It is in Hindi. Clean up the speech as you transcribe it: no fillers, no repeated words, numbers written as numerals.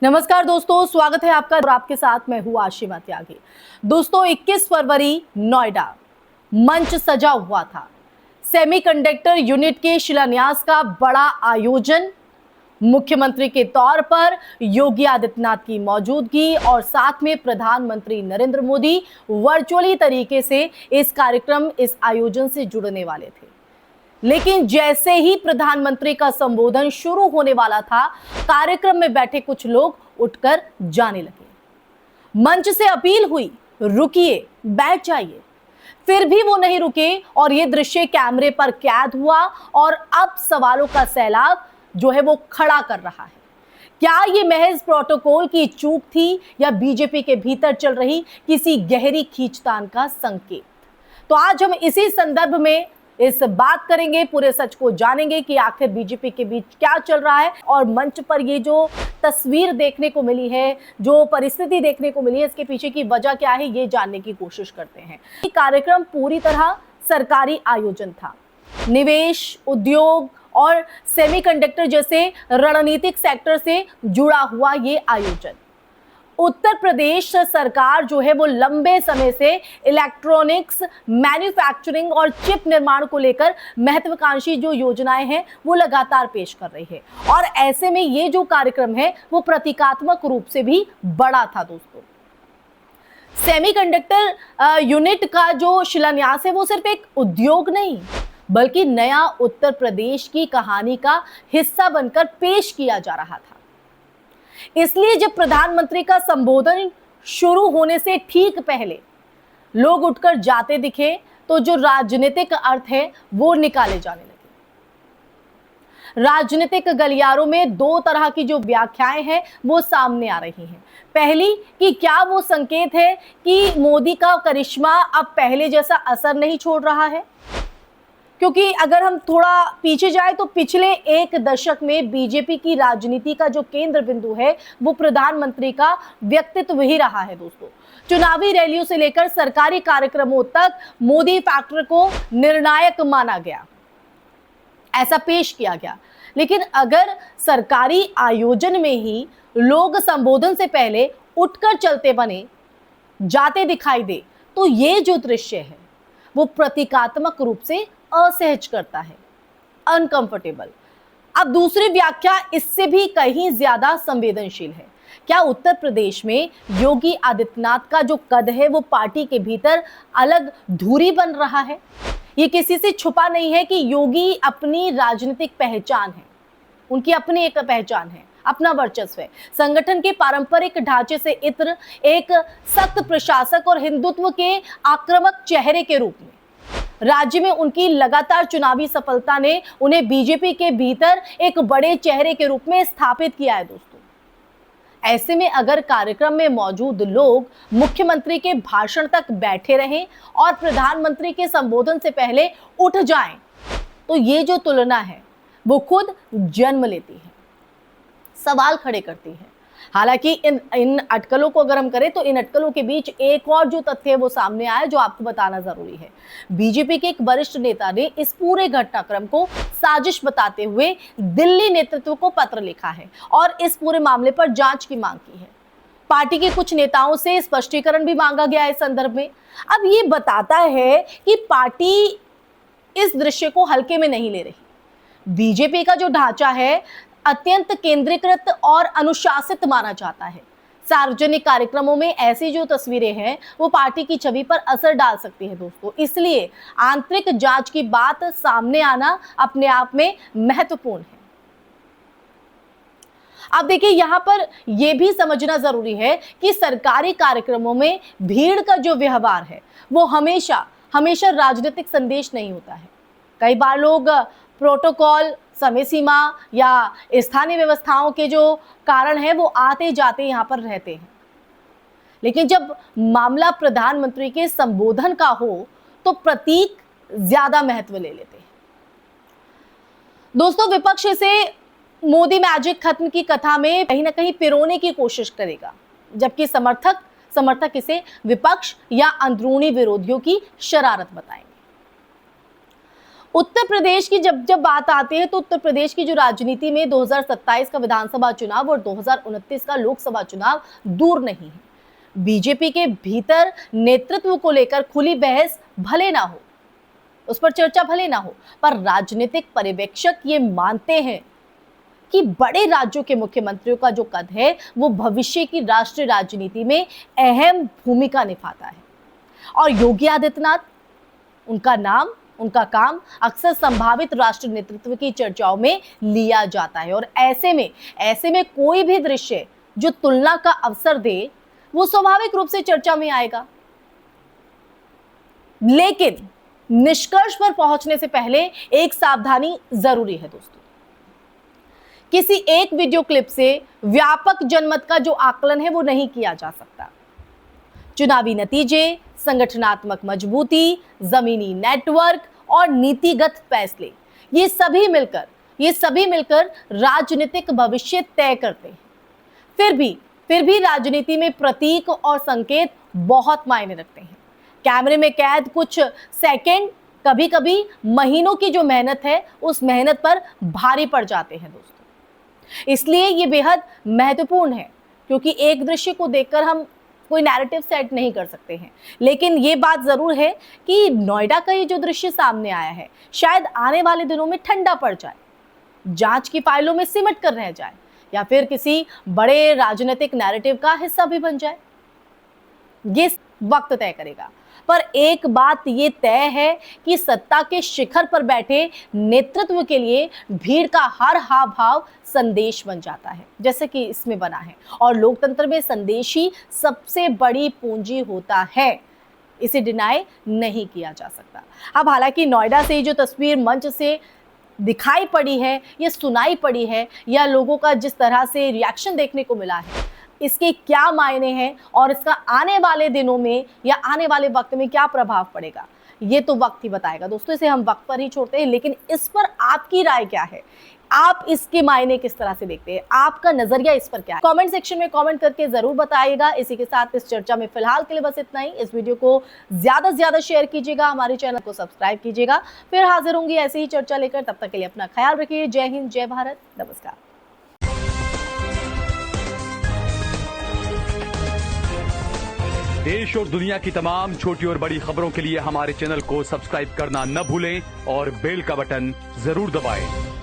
नमस्कार दोस्तों, स्वागत है आपका और आपके साथ मैं हूं आशिमा त्यागी। दोस्तों 21 फरवरी नोएडा मंच सजा हुआ था। सेमीकंडक्टर यूनिट के शिलान्यास का बड़ा आयोजन, मुख्यमंत्री के तौर पर योगी आदित्यनाथ की मौजूदगी और साथ में प्रधानमंत्री नरेंद्र मोदी वर्चुअली तरीके से इस आयोजन से जुड़ने वाले थे। लेकिन जैसे ही प्रधानमंत्री का संबोधन शुरू होने वाला था, कार्यक्रम में बैठे कुछ लोग उठकर जाने लगे। मंच से अपील हुई, रुकिए, बैठ जाइए। फिर भी वो नहीं रुके और ये दृश्य कैमरे पर कैद हुआ और अब सवालों का सैलाब जो है वो खड़ा कर रहा है। क्या ये महज प्रोटोकॉल की चूक थी या बीजेपी के भीतर चल रही किसी गहरी खींचतान का संकेत? तो आज हम इसी संदर्भ में इस बात करेंगे, पूरे सच को जानेंगे कि आखिर बीजेपी के बीच क्या चल रहा है और मंच पर ये जो तस्वीर देखने को मिली है, जो परिस्थिति देखने को मिली है, इसके पीछे की वजह क्या है, ये जानने की कोशिश करते हैं। ये कार्यक्रम पूरी तरह सरकारी आयोजन था। निवेश, उद्योग और सेमीकंडक्टर जैसे रणनीतिक सेक्टर से जुड़ा हुआ ये आयोजन। उत्तर प्रदेश सरकार जो है वो लंबे समय से इलेक्ट्रॉनिक्स, मैन्युफैक्चरिंग और चिप निर्माण को लेकर महत्वाकांक्षी जो योजनाएं हैं वो लगातार पेश कर रही है और ऐसे में ये जो कार्यक्रम है वो प्रतीकात्मक रूप से भी बड़ा था। दोस्तों, सेमीकंडक्टर यूनिट का जो शिलान्यास है वो सिर्फ एक उद्योग नहीं बल्कि नया उत्तर प्रदेश की कहानी का हिस्सा बनकर पेश किया जा रहा था। इसलिए जब प्रधानमंत्री का संबोधन शुरू होने से ठीक पहले लोग उठकर जाते दिखे तो जो राजनीतिक अर्थ है वो निकाले जाने लगे। राजनीतिक गलियारों में दो तरह की जो व्याख्याएं हैं वो सामने आ रही हैं। पहली कि क्या वो संकेत है कि मोदी का करिश्मा अब पहले जैसा असर नहीं छोड़ रहा है, क्योंकि अगर हम थोड़ा पीछे जाए तो पिछले एक दशक में बीजेपी की राजनीति का जो केंद्र बिंदु है वो प्रधानमंत्री का व्यक्तित्व ही रहा है। दोस्तों, चुनावी रैलियों से लेकर सरकारी कार्यक्रमों तक मोदी फैक्टर को निर्णायक माना गया, ऐसा पेश किया गया। लेकिन अगर सरकारी आयोजन में ही लोग संबोधन से पहले उठकर चलते बने, जाते दिखाई दे, तो ये जो दृश्य है वो प्रतीकात्मक रूप से असहज करता है, अनकंफर्टेबल। अब दूसरी व्याख्या इससे भी कहीं ज्यादा संवेदनशील है। क्या उत्तर प्रदेश में योगी आदित्यनाथ का जो कद है वो पार्टी के भीतर अलग धुरी बन रहा है? ये किसी से छुपा नहीं है कि योगी अपनी राजनीतिक पहचान है, उनकी अपनी एक पहचान है, अपना वर्चस्व है। संगठन के पारंपरिक ढांचे से इतर एक सख्त प्रशासक और हिंदुत्व के आक्रामक चेहरे के रूप में राज्य में उनकी लगातार चुनावी सफलता ने उन्हें बीजेपी के भीतर एक बड़े चेहरे के रूप में स्थापित किया है। दोस्तों, ऐसे में अगर कार्यक्रम में मौजूद लोग मुख्यमंत्री के भाषण तक बैठे रहें और प्रधानमंत्री के संबोधन से पहले उठ जाएं, तो ये जो तुलना है वो खुद जन्म लेती है, सवाल खड़े करती है। हालांकि इन अटकलों को अगर हम करें तो इन अटकलों के बीच एक और जो तथ्य है वो सामने आया जो आपको बताना जरूरी है। बीजेपी के एक वरिष्ठ नेता ने इस पूरे घटनाक्रम को साजिश बताते हुए दिल्ली नेतृत्व को पत्र लिखा है और इस पूरे मामले पर जांच की मांग की है। पार्टी के कुछ नेताओं से स्पष्टीकरण भी मांगा गया है इस संदर्भ में। अब ये बताता है कि पार्टी इस दृश्य को हल्के में नहीं ले रही। बीजेपी का जो ढांचा है अत्यंत केंद्रीकृत और अनुशासित माना जाता है। सार्वजनिक कार्यक्रमों में ऐसी जो तस्वीरें हैं वो पार्टी की छवि पर असर डाल सकती है। दोस्तों, इसलिए आंतरिक जांच की बात सामने आना अपने आप में महत्वपूर्ण है। अब देखिए, यहां पर यह भी समझना जरूरी है कि सरकारी कार्यक्रमों में भीड़ का जो व्यवहार है वो हमेशा राजनीतिक संदेश नहीं होता है। कई बार लोग प्रोटोकॉल, समय सीमा या स्थानीय व्यवस्थाओं के जो कारण है वो आते जाते यहां पर रहते हैं। लेकिन जब मामला प्रधानमंत्री के संबोधन का हो तो प्रतीक ज्यादा महत्व ले लेते हैं। दोस्तों, विपक्ष इसे मोदी मैजिक खत्म की कथा में कहीं ना कहीं पिरोने की कोशिश करेगा, जबकि समर्थक इसे विपक्ष या अंदरूनी विरोधियों की शरारत बताएंगे। उत्तर प्रदेश की जब जब बात आती है तो उत्तर प्रदेश की जो राजनीति में 2027 का विधानसभा चुनाव और 2029 का लोकसभा चुनाव दूर नहीं है। बीजेपी के भीतर नेतृत्व को लेकर खुली बहस भले ना हो, उस पर चर्चा भले ना हो, पर राजनीतिक पर्यवेक्षक ये मानते हैं कि बड़े राज्यों के मुख्यमंत्रियों का जो कद है वो भविष्य की राष्ट्रीय राजनीति में अहम भूमिका निभाता है। और योगी आदित्यनाथ, उनका नाम, उनका काम अक्सर संभावित राष्ट्रीय नेतृत्व की चर्चाओं में लिया जाता है। और ऐसे में कोई भी दृश्य जो तुलना का अवसर दे वो स्वाभाविक रूप से चर्चा में आएगा। लेकिन निष्कर्ष पर पहुंचने से पहले एक सावधानी जरूरी है दोस्तों। किसी एक वीडियो क्लिप से व्यापक जनमत का जो आकलन है वो नहीं किया जा सकता। चुनावी नतीजे, संगठनात्मक मजबूती, जमीनी नेटवर्क और नीतिगत फैसले, ये सभी मिलकर राजनीतिक भविष्य तय करते हैं। फिर भी राजनीति में प्रतीक और संकेत बहुत मायने रखते हैं। कैमरे में कैद कुछ सेकंड कभी-कभी महीनों की जो मेहनत है उस मेहनत पर भारी पड़ जाते हैं दोस्तों। इसलिए ये बेहद महत्वपूर्ण है, क्योंकि एक दृश्य को देखकर हम कोई नैरेटिव सेट नहीं कर सकते हैं। लेकिन ये बात जरूर है कि नोएडा का ये जो दृश्य सामने आया है शायद आने वाले दिनों में ठंडा पड़ जाए, जांच की फाइलों में सिमट कर रह जाए, या फिर किसी बड़े राजनीतिक नैरेटिव का हिस्सा भी बन जाए। ये वक्त तय करेगा। पर एक बात ये तय है कि सत्ता के शिखर पर बैठे नेतृत्व के लिए भीड़ का हर हाव भाव संदेश बन जाता है, जैसे कि इसमें बना है। और लोकतंत्र में संदेश ही सबसे बड़ी पूंजी होता है, इसे डिनाई नहीं किया जा सकता। अब हालांकि नोएडा से जो तस्वीर मंच से दिखाई पड़ी है, ये सुनाई पड़ी है, या लोगों का जिस तरह से रिएक्शन देखने को मिला है, इसके क्या मायने हैं और इसका आने वाले दिनों में या आने वाले वक्त में क्या प्रभाव पड़ेगा, ये तो वक्त ही बताएगा दोस्तों। इसे हम वक्त पर ही छोड़ते हैं, लेकिन इस पर आपकी राय क्या है? आप इसके मायने किस तरह से देखते हैं? आपका नजरिया इस पर क्या है? कमेंट सेक्शन में कमेंट करके जरूर बताइएगा। इसी के साथ इस चर्चा में फिलहाल के लिए बस इतना ही। इस वीडियो को ज्यादा से ज्यादा शेयर कीजिएगा, हमारे चैनल को सब्सक्राइब कीजिएगा। फिर हाजिर होंगी ऐसी ही चर्चा लेकर, तब तक के लिए अपना ख्याल रखिए। जय हिंद, जय भारत, नमस्कार। देश और दुनिया की तमाम छोटी और बड़ी खबरों के लिए हमारे चैनल को सब्सक्राइब करना न भूलें और बेल का बटन जरूर दबाएं।